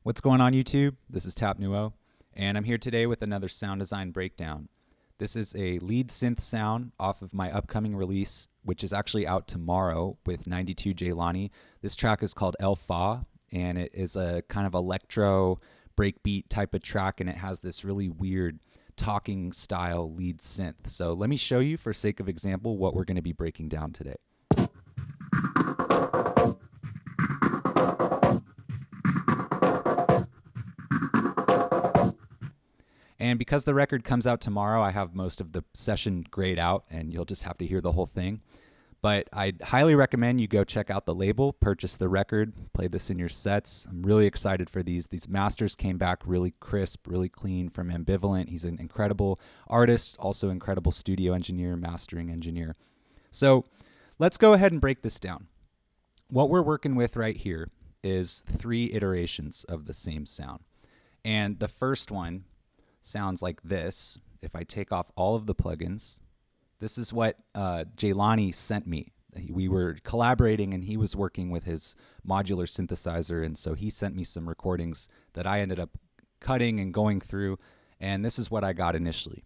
What's going on YouTube? This is Newo, and I'm here today with another sound design breakdown. This is a lead synth sound off of my upcoming release, which is actually out tomorrow with 92Jelani. This track is called El Fa, and it is a kind of electro breakbeat type of track, and it has this really weird talking style lead synth. So let me show you, for sake of example, what we're going to be breaking down today. And because the record comes out tomorrow, I have most of the session grayed out, and you'll just have to hear the whole thing. But I'd highly recommend you go check out the label, purchase the record, play this in your sets. I'm really excited for these. These masters came back really crisp, really clean from Ambivalent. He's an incredible artist, also incredible studio engineer, mastering engineer. So let's go ahead and break this down. What we're working with right here is 3 iterations of the same sound. And the first one sounds like this. If I take off all of the plugins, this is what Jelani sent me. We were collaborating, and he was working with his modular synthesizer, and so he sent me some recordings that I ended up cutting and going through, and this is what I got initially.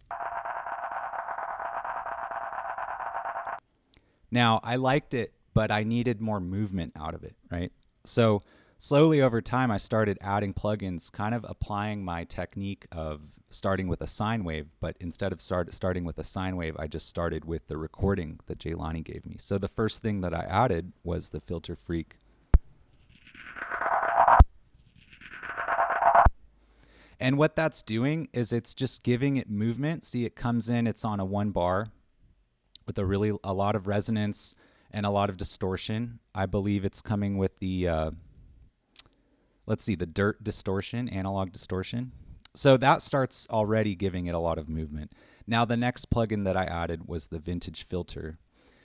Now, I liked it, but I needed more movement out of it, right? So slowly over time, I started adding plugins, kind of applying my technique of starting with a sine wave, but instead of starting with a sine wave, I just started with the recording that Jelani gave me. So the first thing that I added was the Filter Freak. And what that's doing is it's just giving it movement. See, it comes in, it's on a 1 bar with a lot of resonance and a lot of distortion. I believe it's coming with the let's see, the dirt distortion, analog distortion. So that starts already giving it a lot of movement. Now the next plugin that I added was the vintage filter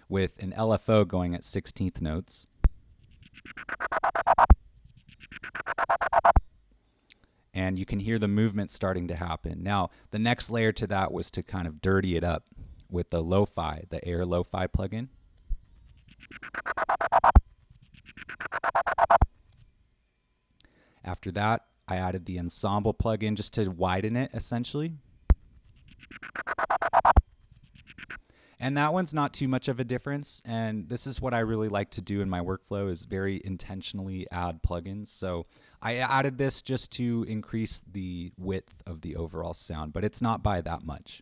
with an LFO going at 16th notes. And you can hear the movement starting to happen. Now the next layer to that was to kind of dirty it up with the lo-fi, the Air Lo-Fi plugin. After that, I added the Ensemble plugin just to widen it, essentially. And that one's not too much of a difference, and this is what I really like to do in my workflow, is very intentionally add plugins. So I added this just to increase the width of the overall sound, but it's not by that much.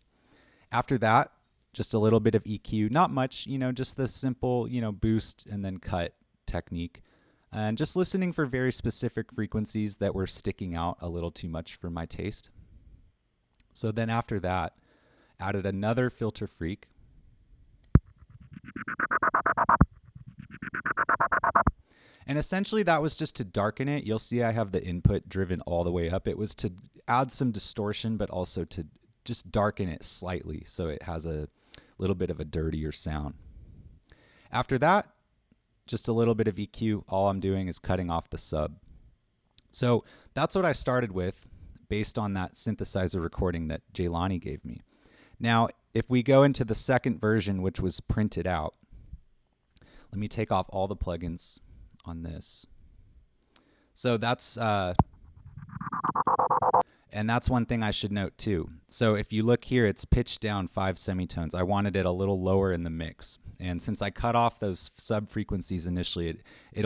After that, just a little bit of EQ, not much, just the simple, boost and then cut technique. And just listening for very specific frequencies that were sticking out a little too much for my taste. So then after that, added another Filter Freak. And essentially that was just to darken it. You'll see I have the input driven all the way up. It was to add some distortion, but also to just darken it slightly so it has a little bit of a dirtier sound. After that, just a little bit of EQ. All I'm doing is cutting off the sub. So that's what I started with based on that synthesizer recording that Jelani gave me. Now, if we go into the second version, which was printed out, let me take off all the plugins on this. So that's and that's one thing I should note too. So if you look here, it's pitched down 5 semitones. I wanted it a little lower in the mix. And since I cut off those sub frequencies initially, it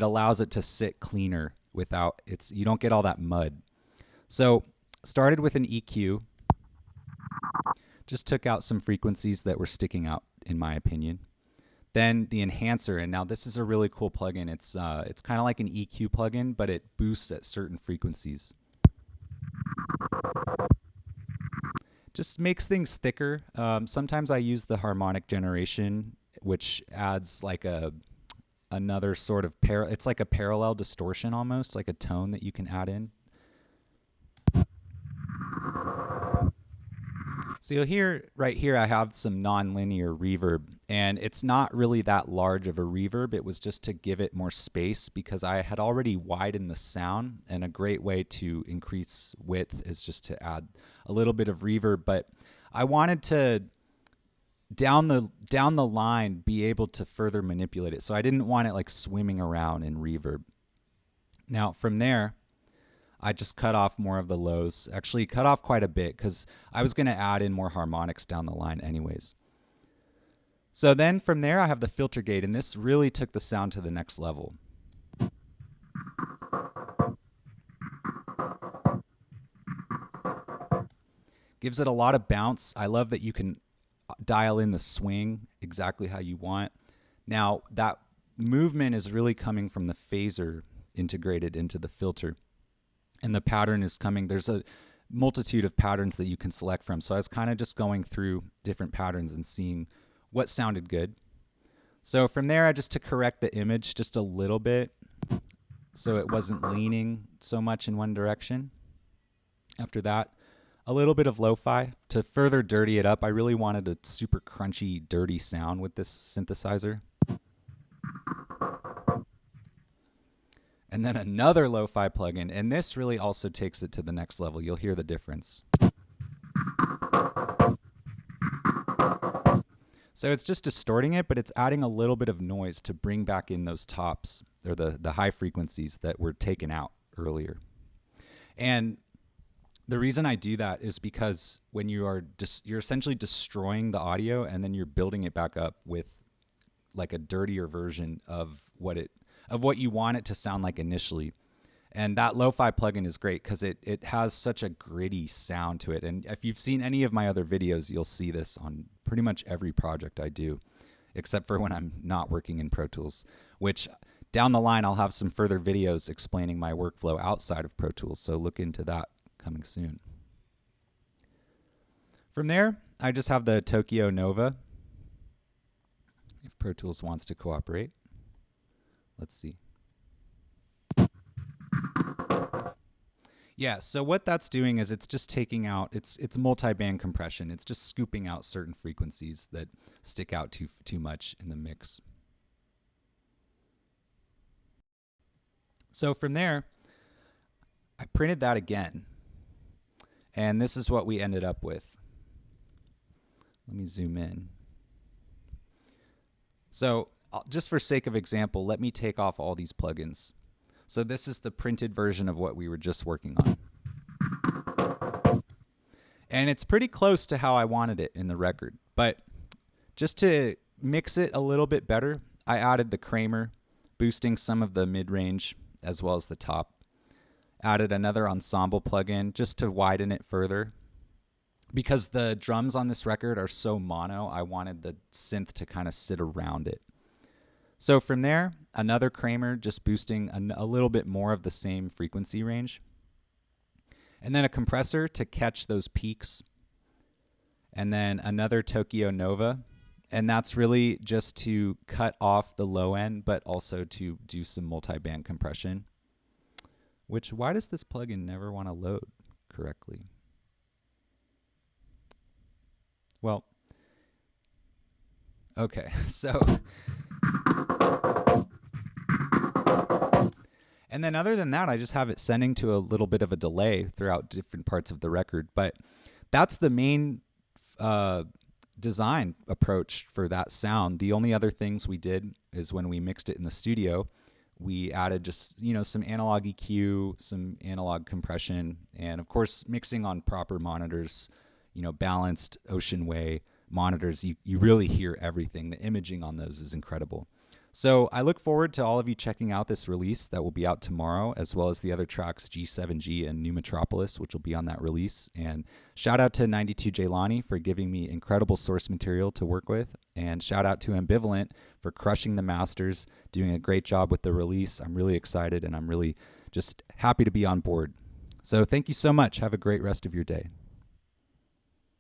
allows it to sit cleaner without you don't get all that mud. So started with an EQ, just took out some frequencies that were sticking out in my opinion. Then the enhancer, and now this is a really cool plugin. It's kind of like an EQ plugin, but it boosts at certain frequencies. Just makes things thicker. Sometimes I use the Harmonic Generation, which adds like another sort of it's like a parallel distortion almost, like a tone that you can add in. So you'll hear right here I have some non-linear reverb, and it's not really that large of a reverb. It was just to give it more space because I had already widened the sound, and a great way to increase width is just to add a little bit of reverb. But I wanted to down the line be able to further manipulate it, so I didn't want it like swimming around in reverb. Now from there, I just cut off more of the lows. Actually, cut off quite a bit because I was going to add in more harmonics down the line anyways. So then from there, I have the filter gate, and this really took the sound to the next level. Gives it a lot of bounce. I love that you can dial in the swing exactly how you want. Now, that movement is really coming from the phaser integrated into the filter. And the pattern is coming. There's a multitude of patterns that you can select from. So I was kind of just going through different patterns and seeing what sounded good. So from there, I just to correct the image just a little bit so it wasn't leaning so much in one direction. After that, a little bit of lo-fi to further dirty it up. I really wanted a super crunchy, dirty sound with this synthesizer. And then another lo-fi plugin, and this really also takes it to the next level. You'll hear the difference. So it's just distorting it, but it's adding a little bit of noise to bring back in those tops, or the high frequencies that were taken out earlier. And the reason I do that is because when you are you're essentially destroying the audio, and then you're building it back up with like a dirtier version of what you want it to sound like initially. And that lo-fi plugin is great because it has such a gritty sound to it. And if you've seen any of my other videos, you'll see this on pretty much every project I do, except for when I'm not working in Pro Tools, which down the line I'll have some further videos explaining my workflow outside of Pro Tools. So look into that coming soon. From there, I just have the Tokyo Nova. If Pro Tools wants to cooperate. Let's see. Yeah, so what that's doing is it's just taking out, it's multi-band compression. It's just scooping out certain frequencies that stick out too much in the mix. So from there, I printed that again. And this is what we ended up with. Let me zoom in. So just for sake of example, let me take off all these plugins. So this is the printed version of what we were just working on. And it's pretty close to how I wanted it in the record. But just to mix it a little bit better, I added the Kramer, boosting some of the mid-range as well as the top. Added another Ensemble plugin just to widen it further. Because the drums on this record are so mono, I wanted the synth to kind of sit around it. So from there, another Kramer, just boosting a little bit more of the same frequency range. And then a compressor to catch those peaks. And then another Tokyo Nova. And that's really just to cut off the low end, but also to do some multi-band compression. Which, why does this plugin never want to load correctly? Well, okay, so... And then other than that, I just have it sending to a little bit of a delay throughout different parts of the record. But that's the main design approach for that sound. The only other things we did is when we mixed it in the studio, we added just, some analog EQ, some analog compression, and of course, mixing on proper monitors, balanced Ocean Way monitors. You really hear everything. The imaging on those is incredible. So I look forward to all of you checking out this release that will be out tomorrow, as well as the other tracks, G7G and New Metropolis, which will be on that release. And shout out to 92Jelani for giving me incredible source material to work with. And shout out to Ambivalent for crushing the masters, doing a great job with the release. I'm really excited, and I'm really just happy to be on board. So thank you so much. Have a great rest of your day.